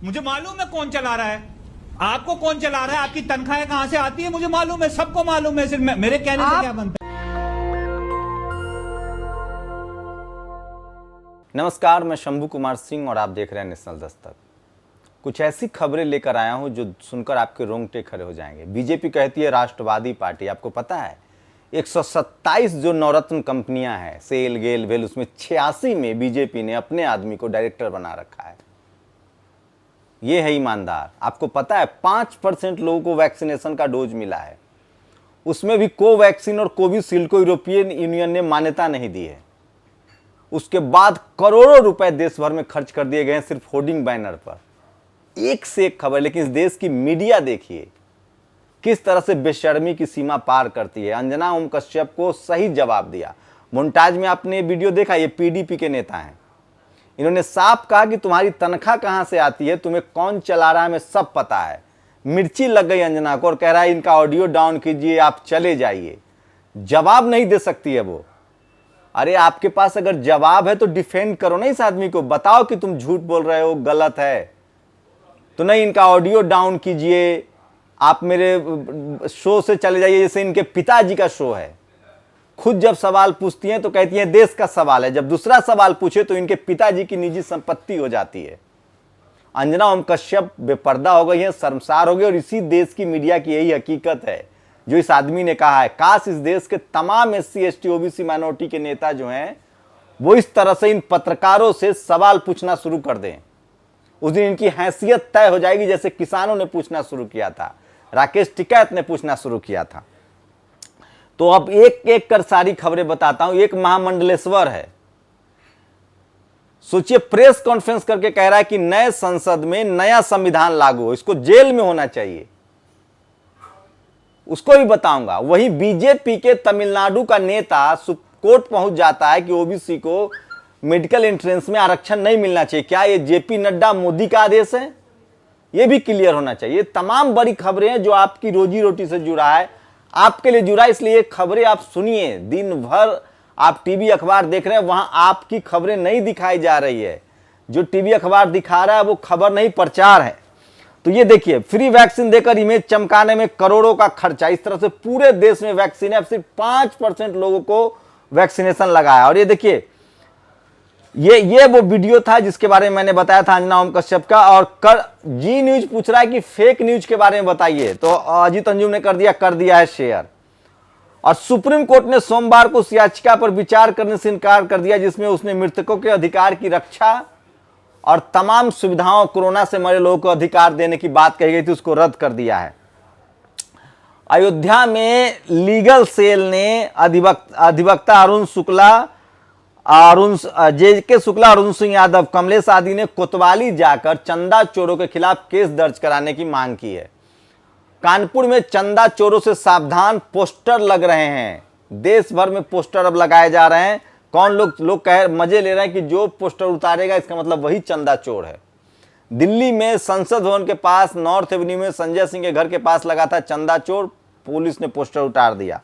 मुझे मालूम है कौन चला रहा है, आपको कौन चला रहा है, आपकी तनख्वाहें कहां से आती है मुझे मालूम है, सबको मालूम है, सिर्फ मेरे कहने से क्या बनता है। नमस्कार, मैं शंभू कुमार सिंह और आप देख रहे हैं नेशनल दस्तक। कुछ ऐसी खबरें लेकर आया हूं जो सुनकर आपके रोंगटे खड़े हो जाएंगे। बीजेपी कहती है राष्ट्रवादी पार्टी। आपको पता है 127 जो नवरत्न कंपनियां हैं, सेल गेल वेल, उसमें 86 में बीजेपी ने अपने आदमी को डायरेक्टर बना रखा है। ये है ईमानदार। आपको पता है 5% लोगों को वैक्सीनेशन का डोज मिला है, उसमें भी कोवैक्सीन और कोविशील्ड को यूरोपियन यूनियन ने मान्यता नहीं दी है। उसके बाद करोड़ों रुपए देश भर में खर्च कर दिए गए हैं सिर्फ होर्डिंग बैनर पर। एक से एक खबर, लेकिन इस देश की मीडिया देखिए किस तरह से बेशर्मी की सीमा पार करती है। अंजना ओम कश्यप को सही जवाब दिया। मोन्टाज में आपने वीडियो देखा, ये पीडीपी के नेता हैं। इन्होंने साफ कहा कि तुम्हारी तनख्वाह कहां से आती है, तुम्हें कौन चला रहा है, हमें सब पता है। मिर्ची लग गई अंजना को और कह रहा है इनका ऑडियो डाउन कीजिए, आप चले जाइए। जवाब नहीं दे सकती है वो। अरे आपके पास अगर जवाब है तो डिफेंड करो ना इस आदमी को, बताओ कि तुम झूठ बोल रहे हो, गलत है। तो नहीं, इनका ऑडियो डाउन कीजिए, आप मेरे शो से चले जाइए, जैसे इनके पिताजी का शो है। खुद जब सवाल पूछती हैं तो कहती हैं देश का सवाल है, जब दूसरा सवाल पूछे तो इनके पिताजी की निजी संपत्ति हो जाती है। अंजना ओम कश्यप बेपर्दा हो गई है, शर्मसार हो गई। और इसी देश की मीडिया की यही हकीकत है जो इस आदमी ने कहा है। काश इस देश के तमाम SC ST OBC माइनॉरिटी के नेता जो हैं वो इस तरह से इन पत्रकारों से सवाल पूछना शुरू कर दें। उस दिन इनकी हैसियत तय हो जाएगी, जैसे किसानों ने पूछना शुरू किया था, राकेश टिकैत ने पूछना शुरू किया था। तो अब एक एक कर सारी खबरें बताता हूं। एक महामंडलेश्वर है, सोचिए, प्रेस कॉन्फ्रेंस करके कह रहा है कि नए संसद में नया संविधान लागू हो, इसको जेल में होना चाहिए। उसको भी बताऊंगा। वही बीजेपी के तमिलनाडु का नेता कोर्ट पहुंच जाता है कि ओबीसी को मेडिकल एंट्रेंस में आरक्षण नहीं मिलना चाहिए। क्या ये जेपी नड्डा मोदी का आदेश है? ये भी क्लियर होना चाहिए। तमाम बड़ी खबरें हैं जो आपकी रोजी रोटी से जुड़ा है, आपके लिए जुड़ा है, इसलिए खबरें आप सुनिए। दिन भर आप टीवी अखबार देख रहे हैं, वहां आपकी खबरें नहीं दिखाई जा रही है। जो टीवी अखबार दिखा रहा है वो खबर नहीं, प्रचार है। तो ये देखिए, फ्री वैक्सीन देकर इमेज चमकाने में करोड़ों का खर्चा। इस तरह से पूरे देश में वैक्सीन है, अब सिर्फ 5% लोगों को वैक्सीनेशन लगा है। और ये देखिए, ये वो वीडियो था जिसके बारे में मैंने बताया था, अंजना ओम कश्यप का। और जी न्यूज पूछ रहा है कि फेक न्यूज के बारे में बताइए, तो अजीत अंजुम ने कर दिया है शेयर। और सुप्रीम कोर्ट ने सोमवार को उस याचिका पर विचार करने से इनकार कर दिया जिसमें उसने मृतकों के अधिकार की रक्षा और तमाम सुविधाओं, कोरोना से मरे लोगों को अधिकार देने की बात कही गई थी, उसको रद्द कर दिया है। अयोध्या में लीगल सेल ने अधिवक्ता अरुण शुक्ला, अरुण सिंह यादव, कमलेश आदि ने कोतवाली जाकर चंदा चोरों के खिलाफ केस दर्ज कराने की मांग की है। कानपुर में चंदा चोरों से सावधान पोस्टर लग रहे हैं। देश भर में पोस्टर अब लगाए जा रहे हैं। कौन लोग कह मजे ले रहे हैं कि जो पोस्टर उतारेगा इसका मतलब वही चंदा चोर है। दिल्ली में संसद भवन के पास नॉर्थ एवेन्यू में संजय सिंह के घर के पास लगा था चंदा चोर, पुलिस ने पोस्टर उतार दिया।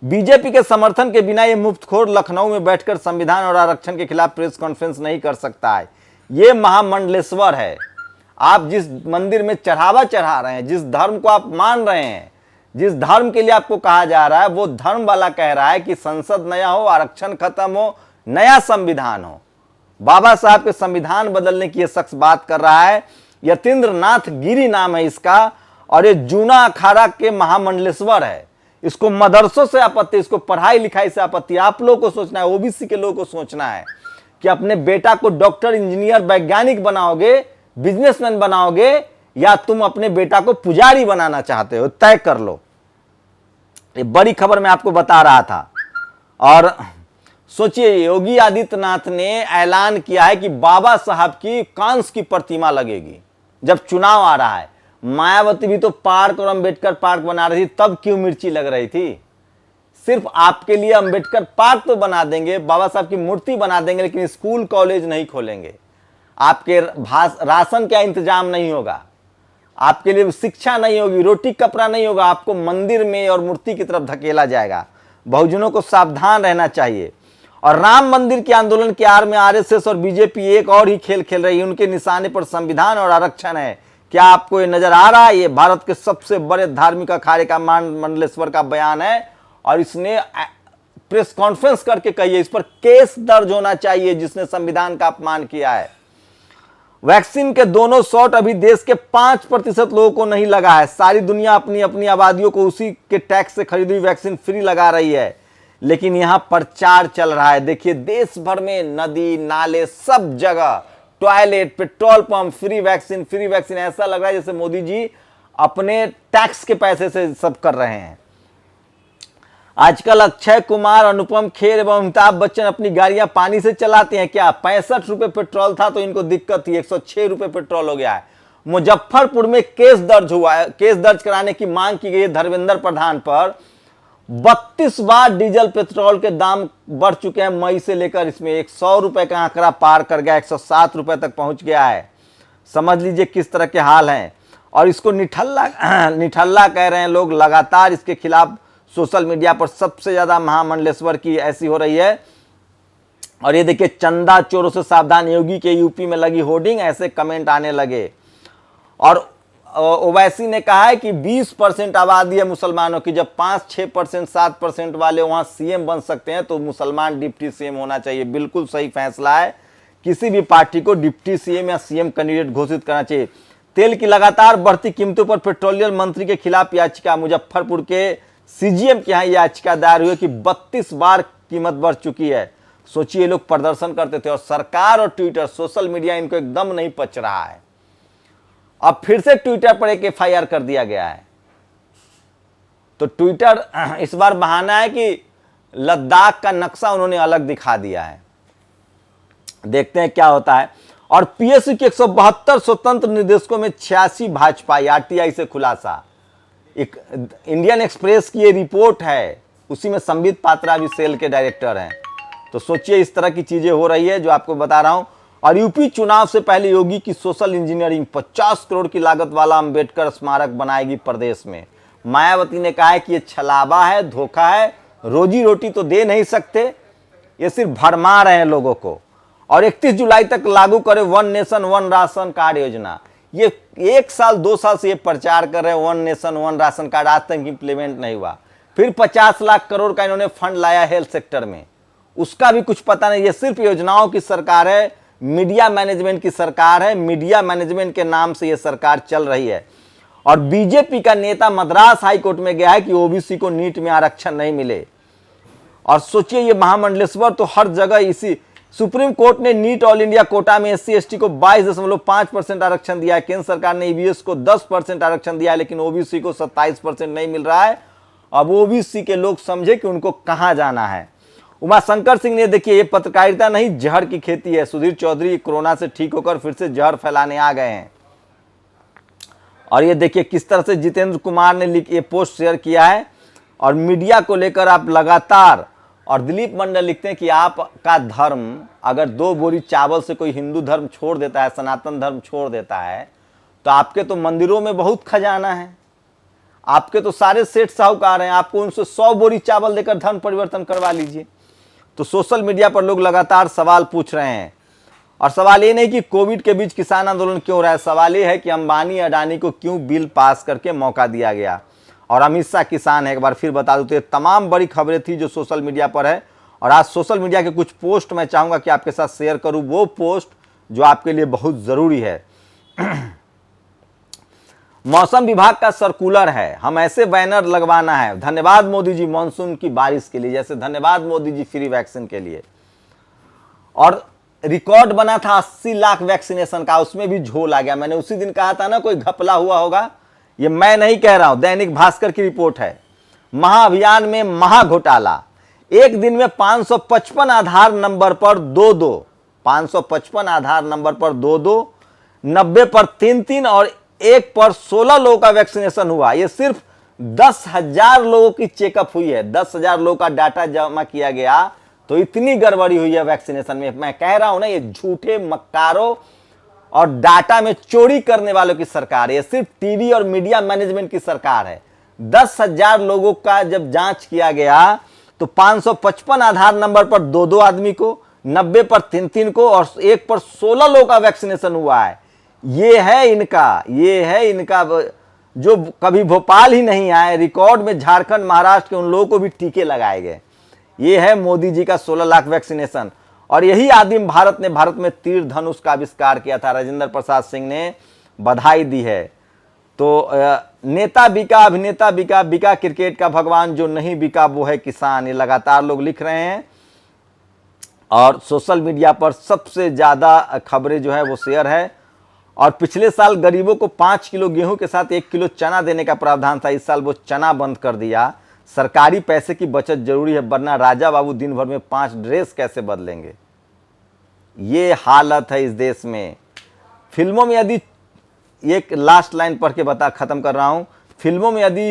बीजेपी के समर्थन के बिना ये मुफ्तखोर लखनऊ में बैठकर संविधान और आरक्षण के खिलाफ प्रेस कॉन्फ्रेंस नहीं कर सकता है। ये महामंडलेश्वर है। आप जिस मंदिर में चढ़ावा चढ़ा रहे हैं, जिस धर्म को आप मान रहे हैं, जिस धर्म के लिए आपको कहा जा रहा है, वो धर्म वाला कह रहा है कि संसद नया हो, आरक्षण खत्म हो, नया संविधान हो। बाबा साहब के संविधान बदलने की यह शख्स बात कर रहा है। यतीन्द्र नाथ गिरी नाम है इसका, और ये जूना अखाड़ा के महामंडलेश्वर है। इसको मदरसों से आपत्ति, इसको पढ़ाई लिखाई से आपत्ति। आप लोगों को सोचना है, ओबीसी के लोगों को सोचना है कि अपने बेटा को डॉक्टर, इंजीनियर, वैज्ञानिक बनाओगे, बिजनेसमैन बनाओगे, या तुम अपने बेटा को पुजारी बनाना चाहते हो, तय कर लो। ये बड़ी खबर मैं आपको बता रहा था। और सोचिए, योगी आदित्यनाथ ने ऐलान किया है कि बाबा साहब की कांस्य की प्रतिमा लगेगी जब चुनाव आ रहा है। मायावती भी तो पार्क और अंबेडकर पार्क बना रही थी, तब क्यों मिर्ची लग रही थी? सिर्फ आपके लिए अंबेडकर पार्क तो बना देंगे, बाबा साहब की मूर्ति बना देंगे, लेकिन स्कूल कॉलेज नहीं खोलेंगे। आपके राशन का इंतजाम नहीं होगा, आपके लिए शिक्षा नहीं होगी, रोटी कपड़ा नहीं होगा, आपको मंदिर में और मूर्ति की तरफ धकेला जाएगा। बहुजनों को सावधान रहना चाहिए। और राम मंदिर के आंदोलन के आड़ में आरएसएस और बीजेपी एक और ही खेल खेल रही है। उनके निशाने पर संविधान और आरक्षण है। क्या आपको ये नजर आ रहा है? ये भारत के सबसे बड़े धार्मिक अखाड़े का मंडलेश्वर का बयान है और इसने प्रेस कॉन्फ्रेंस करके कही है इस पर केस दर्ज होना चाहिए जिसने संविधान का अपमान किया है। वैक्सीन के दोनों शॉट अभी देश के 5% लोगों को नहीं लगा है। सारी दुनिया अपनी अपनी आबादियों को उसी के टैक्स से खरीदी हुई वैक्सीन फ्री लगा रही है, लेकिन यहां प्रचार चल रहा है। देखिए देश भर में नदी नाले सब जगह toilet petrol pump free vaccine. ऐसा लग रहा है जैसे मोदी जी अपने टैक्स के पैसे से सब कर रहे हैं। आजकल अक्षय कुमार, अनुपम खेर एवं अमिताभ बच्चन अपनी गाड़ियां पानी से चलाते हैं क्या? 65 रुपए पेट्रोल था तो इनको दिक्कत थी, 106 रुपए पेट्रोल हो गया है। मुजफ्फरपुर में केस दर्ज हुआ है। केस दर्ज कराने की मांग की गई है धर्मेंद्र प्रधान पर। 32 बार डीजल पेट्रोल के दाम बढ़ चुके हैं मई से लेकर। इसमें 100 रुपए का आंकड़ा पार कर गया, 107 रुपए तक पहुंच गया है। समझ लीजिए किस तरह के हाल हैं। और इसको निठल्ला कह रहे हैं लोग। लगातार इसके खिलाफ सोशल मीडिया पर सबसे ज्यादा महामंडलेश्वर की ऐसी हो रही है। और ये देखिए चंदा चोरों से सावधान, योगी के यूपी में लगी होर्डिंग, ऐसे कमेंट आने लगे। और ओवैसी ने कहा है कि 20% आबादी है मुसलमानों की, जब 5-6% 7% वाले वहां सीएम बन सकते हैं तो मुसलमान डिप्टी सीएम होना चाहिए। बिल्कुल सही फैसला है। किसी भी पार्टी को डिप्टी सीएम या सीएम कैंडिडेट घोषित करना चाहिए। तेल की लगातार बढ़ती कीमतों पर पेट्रोलियम मंत्री के खिलाफ याचिका। मुजफ्फरपुर के सीजीएम के यहाँ याचिका दायर हुई कि 32 बार कीमत बढ़ चुकी है। सोचिए लोग प्रदर्शन करते थे और सरकार और ट्विटर सोशल मीडिया इनको एकदम नहीं पच रहा है। अब फिर से ट्विटर पर एक एफआईआर कर दिया गया है। तो ट्विटर इस बार बहाना है कि लद्दाख का नक्शा उन्होंने अलग दिखा दिया है। देखते हैं क्या होता है। और पीएससी के 172 स्वतंत्र निदेशकों में 86 भाजपा, आरटीआई से खुलासा। एक इंडियन एक्सप्रेस की ये रिपोर्ट है, उसी में संबित पात्रा भी सेल के डायरेक्टर हैं। तो सोचिए इस तरह की चीजें हो रही है जो आपको बता रहा हूं। और यूपी चुनाव से पहले योगी की सोशल इंजीनियरिंग, 50 करोड़ की लागत वाला अंबेडकर स्मारक बनाएगी प्रदेश में। मायावती ने कहा है कि ये छलावा है, धोखा है, रोजी रोटी तो दे नहीं सकते, ये सिर्फ भरमा रहे हैं लोगों को। और 31 जुलाई तक लागू करे one nation one ration card योजना। ये 1 साल 2 साल से ये प्रचार कर रहे हैं one nation one ration card, आज तक इंप्लीमेंट नहीं हुआ। फिर 50 लाख करोड़ का इन्होंने फंड लाया हेल्थ सेक्टर में, उसका भी कुछ पता नहीं। ये सिर्फ योजनाओं की सरकार है, मीडिया मैनेजमेंट की सरकार है। मीडिया मैनेजमेंट के नाम से ये सरकार चल रही है। और बीजेपी का नेता मद्रास हाईकोर्ट में गया है कि ओबीसी को नीट में आरक्षण नहीं मिले। और सोचिए ये महामंडलेश्वर तो हर जगह इसी। सुप्रीम कोर्ट ने नीट ऑल इंडिया कोटा में एससी एसटी को 22.5% आरक्षण दिया है। केंद्र सरकार ने ईवीएस को 10% आरक्षण दिया है, लेकिन ओबीसी को 27% नहीं मिल रहा है। अब ओबीसी के लोग समझे कि उनको कहां जाना है। उमाशंकर सिंह ने, देखिए ये पत्रकारिता नहीं जहर की खेती है। सुधीर चौधरी कोरोना से ठीक होकर फिर से जहर फैलाने आ गए हैं। और ये देखिए किस तरह से जितेंद्र कुमार ने ये पोस्ट शेयर किया है। और मीडिया को लेकर आप लगातार, और दिलीप मंडल लिखते हैं कि आपका धर्म अगर 2 बोरी चावल से कोई हिंदू धर्म छोड़ देता है, सनातन धर्म छोड़ देता है, तो आपके तो मंदिरों में बहुत खजाना है, आपके तो सारे सेठ साहूकार हैं, आपको उनसे 100 बोरी चावल देकर धर्म परिवर्तन करवा लीजिए। तो सोशल मीडिया पर लोग लगातार सवाल पूछ रहे हैं। और सवाल ये नहीं कि कोविड के बीच किसान आंदोलन क्यों रहा है, सवाल ये है कि अंबानी अडानी को क्यों बिल पास करके मौका दिया गया। और अमित शाह किसान है, एक बार फिर बता दूं तो ये तमाम बड़ी खबरें थी जो सोशल मीडिया पर है। और आज सोशल मीडिया के कुछ पोस्ट मैं चाहूंगा कि आपके साथ शेयर करूं, वो पोस्ट जो आपके लिए बहुत जरूरी है। मौसम विभाग का सर्कुलर है, हम ऐसे बैनर लगवाना है, धन्यवाद मोदी जी मानसून की बारिश के लिए, जैसे धन्यवाद मोदी जी फ्री वैक्सीन के लिए। और रिकॉर्ड बना था 80 लाख वैक्सीनेशन का, उसमें भी झोल आ गया। मैंने उसी दिन कहा था ना कोई घपला हुआ होगा, ये मैं नहीं कह रहा हूं, दैनिक भास्कर की रिपोर्ट है। महाअभियान में महा घोटाला, एक दिन में 555 आधार नंबर पर 2-2, 555 आधार नंबर पर 2-2, 90 पर 3-3 और 1 पर 16 लोगों का वैक्सीनेशन हुआ। ये सिर्फ 10,000 लोगों की चेकअप हुई है, 10,000 लोगों का डाटा जमा किया गया, तो इतनी गड़बड़ी हुई है वैक्सीनेशन में। मैं कह रहा हूं ना, ये झूठे मक्कारों और डाटा में चोरी करने वालों की सरकार है। ये सिर्फ टीवी और मीडिया मैनेजमेंट की सरकार है। 10,000 लोगों का जब जांच किया गया तो 555 आधार नंबर पर 2-2 आदमी को, 90 पर 3-3 को और 1 पर 16 लोगों का वैक्सीनेशन हुआ है। ये है इनका जो कभी भोपाल ही नहीं आए, रिकॉर्ड में झारखंड महाराष्ट्र के उन लोगों को भी टीके लगाए गए। ये है मोदी जी का 16 लाख वैक्सीनेशन। और यही आदिम भारत ने भारत में तीर धनुष का आविष्कार किया था। राजेंद्र प्रसाद सिंह ने बधाई दी है। तो नेता बिका, अभिनेता बिका, बिका क्रिकेट का भगवान, जो नहीं बिका वो है किसान। ये लगातार लोग लिख रहे हैं और सोशल मीडिया पर सबसे ज्यादा खबरें जो है वो शेयर है। और पिछले साल गरीबों को 5 किलो गेहूं के साथ 1 किलो चना देने का प्रावधान था, इस साल वो चना बंद कर दिया। सरकारी पैसे की बचत जरूरी है, वरना राजा बाबू दिन भर में 5 ड्रेस कैसे बदलेंगे। ये हालत है इस देश में। फिल्मों में यदि, एक लास्ट लाइन पढ़ के खत्म कर रहा हूं, फिल्मों में यदि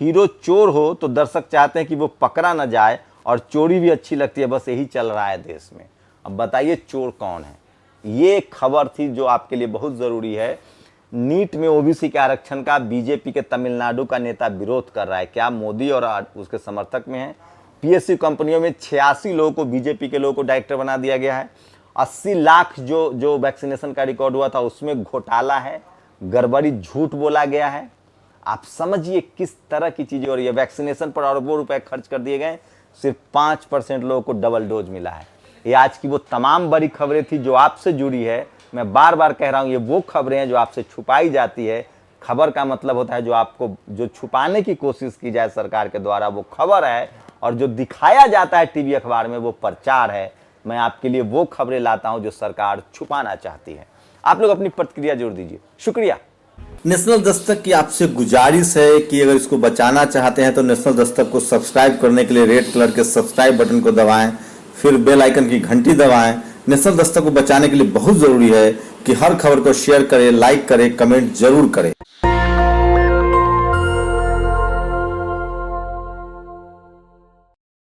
हीरो चोर हो तो दर्शक चाहते हैं कि वो पकड़ा ना जाए और चोरी भी अच्छी लगती है। बस यही चल रहा है देश में। अब बताइए चोर कौन है। ये खबर थी जो आपके लिए बहुत जरूरी है। नीट में ओबीसी के आरक्षण का बीजेपी के तमिलनाडु का नेता विरोध कर रहा है। क्या मोदी और उसके समर्थक में है? पीएसयू कंपनियों में 86 लोगों को, बीजेपी के लोगों को डायरेक्टर बना दिया गया है। 80 लाख जो वैक्सीनेशन का रिकॉर्ड हुआ था उसमें घोटाला है, गड़बड़ी, झूठ बोला गया है। आप समझिए किस तरह की चीजें हो रही है। वैक्सीनेशन पर अरबों रुपए खर्च कर दिए गए, सिर्फ 5% लोगों को डबल डोज मिला है। ये आज की वो तमाम बड़ी खबरें थी जो आपसे जुड़ी है। मैं बार बार कह रहा हूं, ये वो खबरें हैं जो आपसे छुपाई जाती है। खबर का मतलब होता है जो आपको, जो छुपाने की कोशिश की जाए सरकार के द्वारा, वो खबर है। और जो दिखाया जाता है टीवी अखबार में वो प्रचार है। मैं आपके लिए वो खबरें लाता हूं जो सरकार छुपाना चाहती है। आप लोग अपनी प्रतिक्रिया जोड़ दीजिए। शुक्रिया। नेशनल दस्तक की आपसे गुजारिश है कि अगर इसको बचाना चाहते हैं तो नेशनल दस्तक को सब्सक्राइब करने के लिए रेड कलर के सब्सक्राइब बटन को दबाएं, फिर बेल आइकन की घंटी दबाएं। नेशनल दस्तक को बचाने के लिए बहुत जरूरी है कि हर खबर को शेयर करें, लाइक करें, कमेंट जरूर करें।